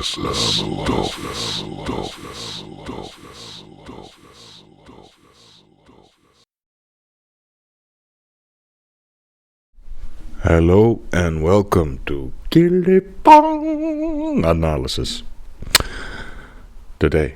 Hello and welcome to Gilli Pong analysis. Today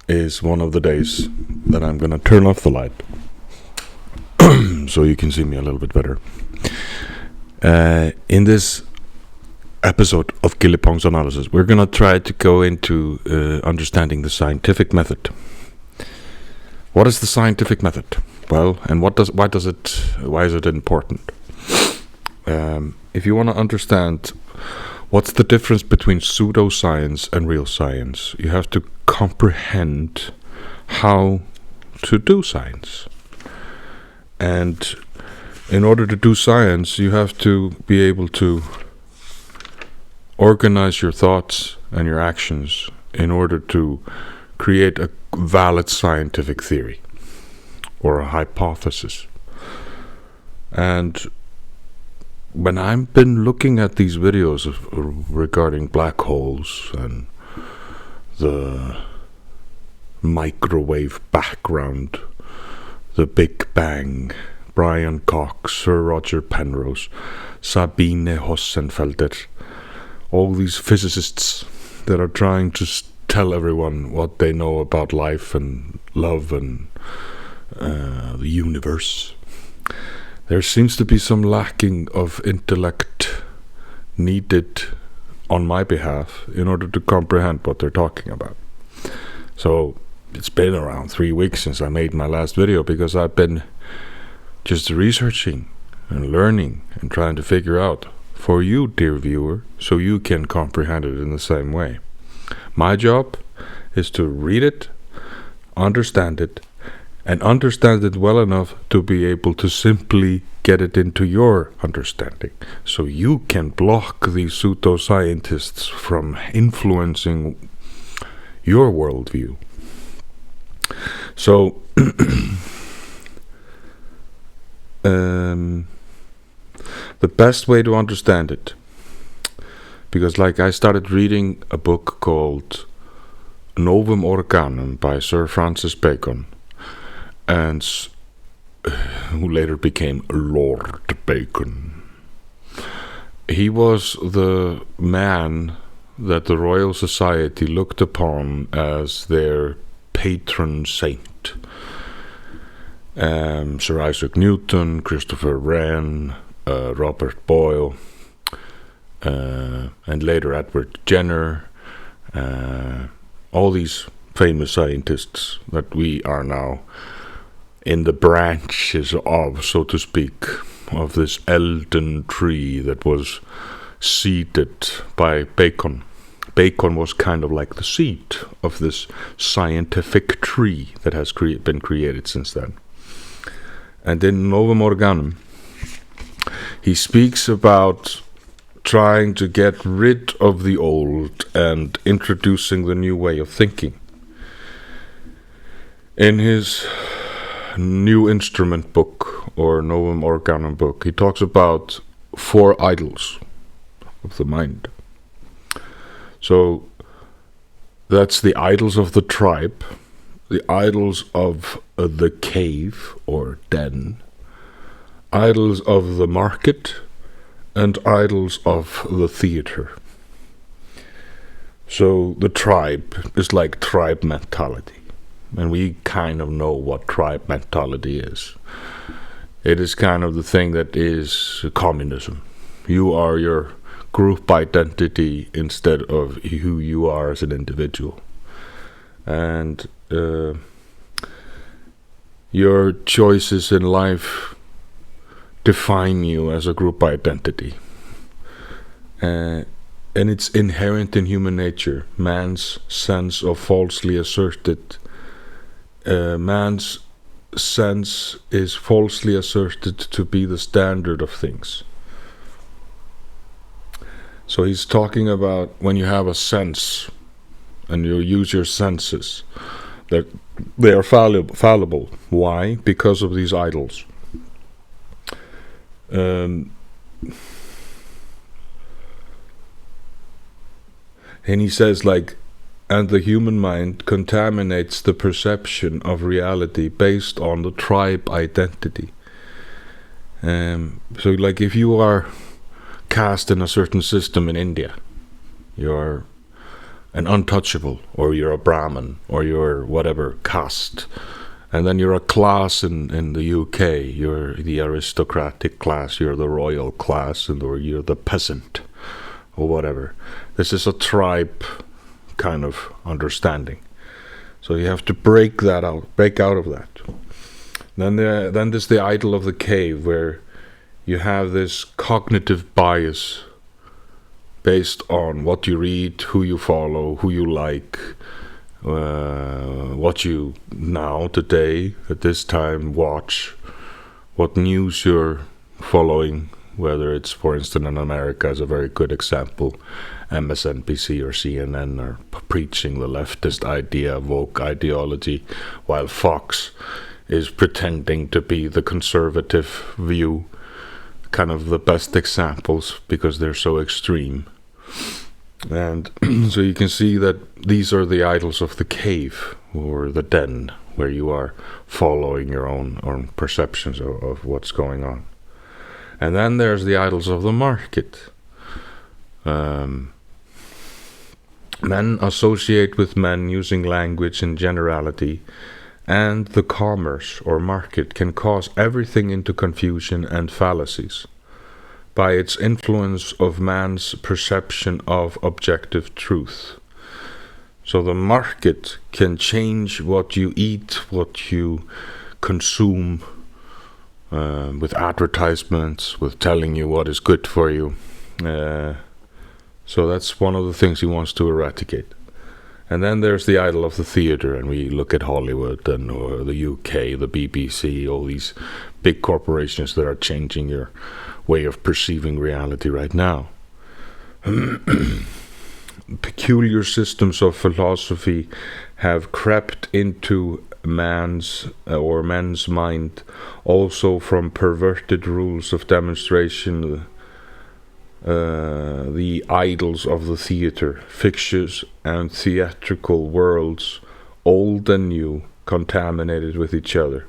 is one of the days that I'm gonna turn off the light so you can see me a little bit better. In this episode of Gilli Pong's analysis, we're gonna try to go into understanding the scientific method. What is the scientific method? Well, and why is it important? If you want to understand what's the difference between pseudoscience and real science, you have to comprehend how to do science. And in order to do science, you have to be able to organize your thoughts and your actions in order to create a valid scientific theory or a hypothesis. And when I've been looking at these videos regarding black holes and the microwave background, the Big Bang, Brian Cox, Sir Roger Penrose, Sabine Hossenfelder, all these physicists that are trying to tell everyone what they know about life and love and the universe, there seems to be some lacking of intellect needed on my behalf in order to comprehend what they're talking about. So it's been around 3 weeks since I made my last video because I've been just researching and learning and trying to figure out for you, dear viewer, so you can comprehend it in the same way. My job is to read it, understand it, and understand it well enough to be able to simply get it into your understanding, so you can block these pseudoscientists from influencing your worldview. So, the best way to understand it, because like I started reading a book called Novum Organum by Sir Francis Bacon, and who later became Lord Bacon. He was the man that the Royal Society looked upon as their patron saint. Sir Isaac Newton, Christopher Wren, Robert Boyle, and later Edward Jenner, all these famous scientists that we are now in the branches of, so to speak, of this elden tree that was seeded by Bacon. Bacon was kind of like the seed of this scientific tree that has been created since then. And in Novum Organum, he speaks about trying to get rid of the old and introducing the new way of thinking. In his New Instrument book, or Novum Organum book, he talks about 4 idols of the mind. So that's the idols of the tribe, the idols of the cave or den, idols of the market, and idols of the theater. So the tribe is like tribe mentality. And we kind of know what tribe mentality is. It is kind of the thing that is communism. You are your group identity instead of who you are as an individual. And your choices in life define you as a group identity. And it's inherent in human nature. Man's sense of falsely asserted man's sense is falsely asserted to be the standard of things. So he's talking about when you have a sense and you use your senses, that they are fallible. Why? Because of these idols. And he says, like, and the human mind contaminates the perception of reality based on the tribe identity. So, like, if you are cast in a certain system in India, you're an untouchable, or you're a Brahmin, or you're whatever caste, and then you're a class in the UK, you're the aristocratic class, you're the royal class, or you're the peasant, or whatever. This is a tribe kind of understanding. So you have to break out of that. Then there's the idol of the cave, where you have this cognitive bias based on what you read, who you follow, who you like, what you now, today, at this time, watch, what news you're following, whether it's, for instance, in America is a very good example, MSNBC or CNN are preaching the leftist idea, woke ideology, while Fox is pretending to be the conservative view, kind of the best examples because they're so extreme. And so you can see that these are the idols of the cave or the den, where you are following your own perceptions of what's going on. And then there's the idols of the market. Men associate with men using language in generality, and the commerce or market can cause everything into confusion and fallacies by its influence of man's perception of objective truth. So the market can change what you eat, what you consume, with advertisements, with telling you what is good for you. So that's one of the things he wants to eradicate. And then there's the idol of the theater, and we look at Hollywood and or the UK, the BBC, all these big corporations that are changing your way of perceiving reality right now. Peculiar systems of philosophy have crept into men's mind, also from perverted rules of demonstration, the idols of the theater, fictitious and theatrical worlds, old and new, contaminated with each other,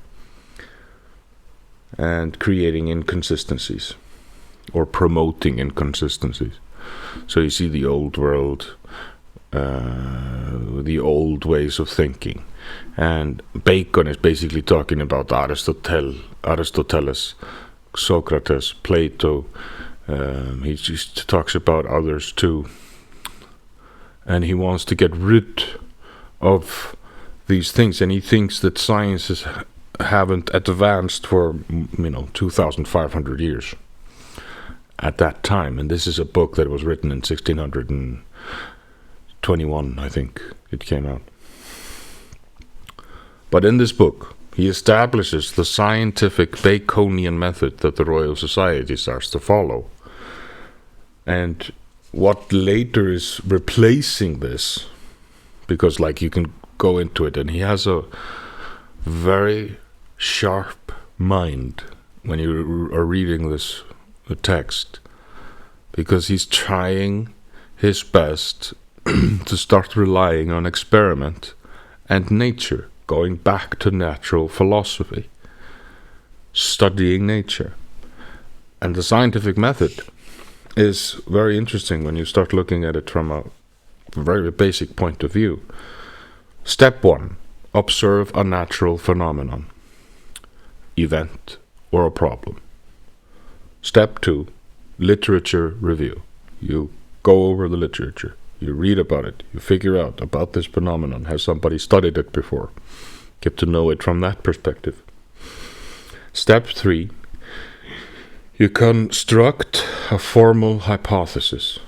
and creating inconsistencies, or promoting inconsistencies. So you see the old world, the old ways of thinking. And Bacon is basically talking about Aristoteles, Socrates, Plato. He just talks about others too. And he wants to get rid of these things. And he thinks that sciences haven't advanced for 2,500 years at that time. And this is a book that was written in 1621, I think it came out. But in this book, he establishes the scientific Baconian method that the Royal Society starts to follow. And what later is replacing this, because you can go into it, and he has a very sharp mind when you are reading this text, because he's trying his best to start relying on experiment and nature, going back to natural philosophy, studying nature. And the scientific method is very interesting when you start looking at it from a very basic point of view. Step 1, observe a natural phenomenon, event, or a problem. Step 2, literature review. You go over the literature, you read about it, you figure out about this phenomenon. Has somebody studied it before? Get to know it from that perspective. Step 3, you construct a formal hypothesis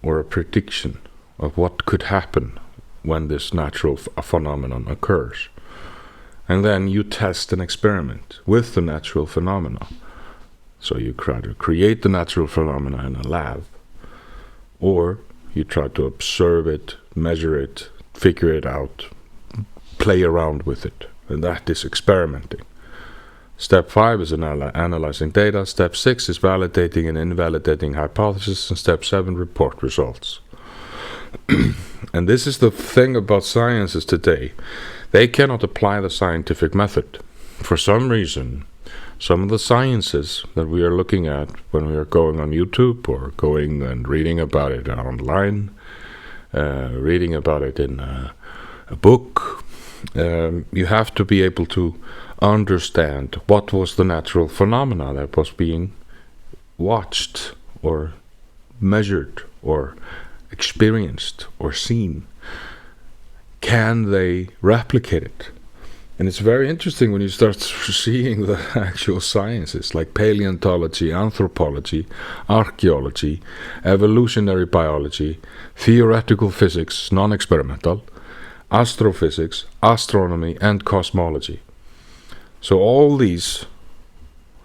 or a prediction of what could happen when this natural phenomenon occurs. And then you test an experiment with the natural phenomena. So you try to create the natural phenomena in a lab, or you try to observe it, measure it, figure it out, play around with it, and that is experimenting. Step 5 is analyzing data. Step 6 is validating and invalidating hypotheses, and step 7, report results. And this is the thing about sciences today. They cannot apply the scientific method. For some reason, some of the sciences that we are looking at when we are going on YouTube or going and reading about it online, reading about it in a book, you have to be able to understand what was the natural phenomena that was being watched or measured or experienced or seen. Can they replicate it? And it's very interesting when you start seeing the actual sciences like paleontology, anthropology, archaeology, evolutionary biology, theoretical physics, non-experimental, astrophysics, astronomy, and cosmology. So all these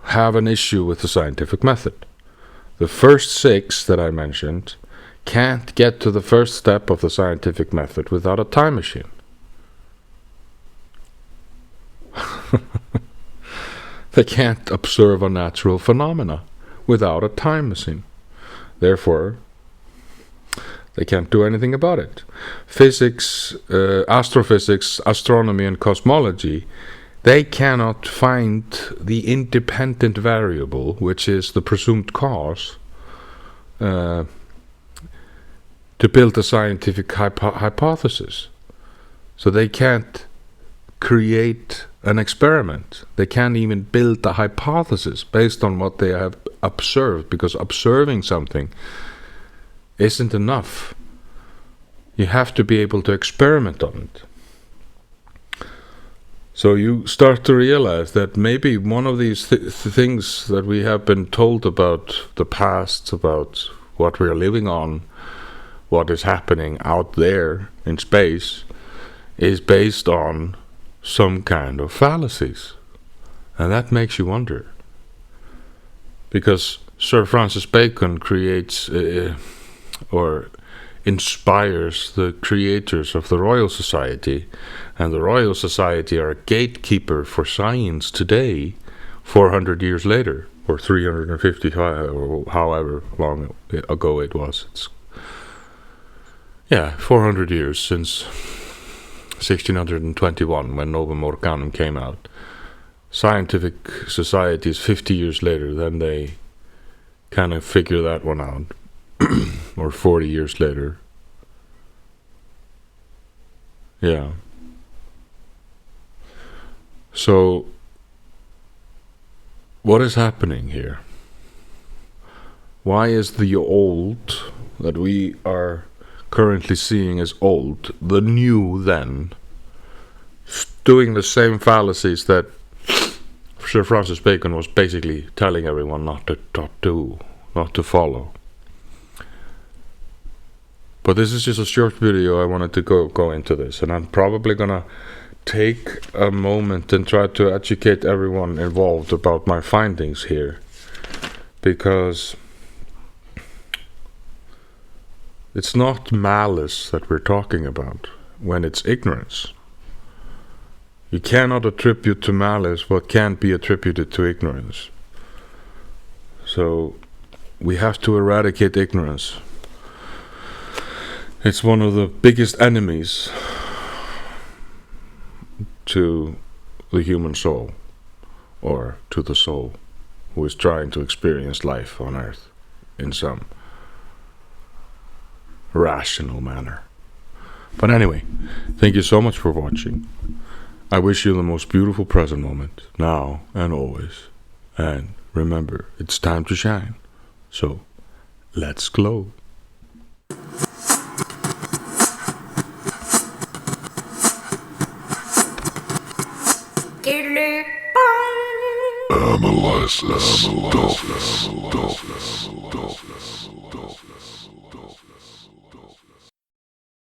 have an issue with the scientific method. The first 6 that I mentioned can't get to the first step of the scientific method without a time machine. They can't observe a natural phenomena without a time machine. Therefore, they can't do anything about it. Physics, astrophysics, astronomy, and cosmology, they cannot find the independent variable, which is the presumed cause, to build a scientific hypothesis. So they can't create an experiment. They can't even build a hypothesis based on what they have observed, because observing something isn't enough. You have to be able to experiment on it. So you start to realize that maybe one of these things that we have been told about the past, about what we are living on, what is happening out there in space, is based on some kind of fallacies. And that makes you wonder. Because Sir Francis Bacon creates or inspires the creators of the Royal Society, and the Royal Society are a gatekeeper for science today, 400 years later, or 355, or however long ago it was. It's 400 years since 1621, when Novum Organum came out. Scientific societies 50 years later, then they kind of figure that one out. Or 40 years later. Yeah. So, what is happening here? Why is the old that we are currently seeing as old, the new then, doing the same fallacies that Sir Francis Bacon was basically telling everyone not to follow? But this is just a short video. I wanted to go into this, and I'm probably gonna take a moment and try to educate everyone involved about my findings here, because it's not malice that we're talking about when it's ignorance. You cannot attribute to malice what can't be attributed to ignorance. So we have to eradicate ignorance. It's one of the biggest enemies to the human soul, or to the soul who is trying to experience life on earth in some rational manner. But anyway, thank you so much for watching. I wish you the most beautiful present moment, now and always. And remember, it's time to shine. So, let's glow. Gilli Pong. Analysis.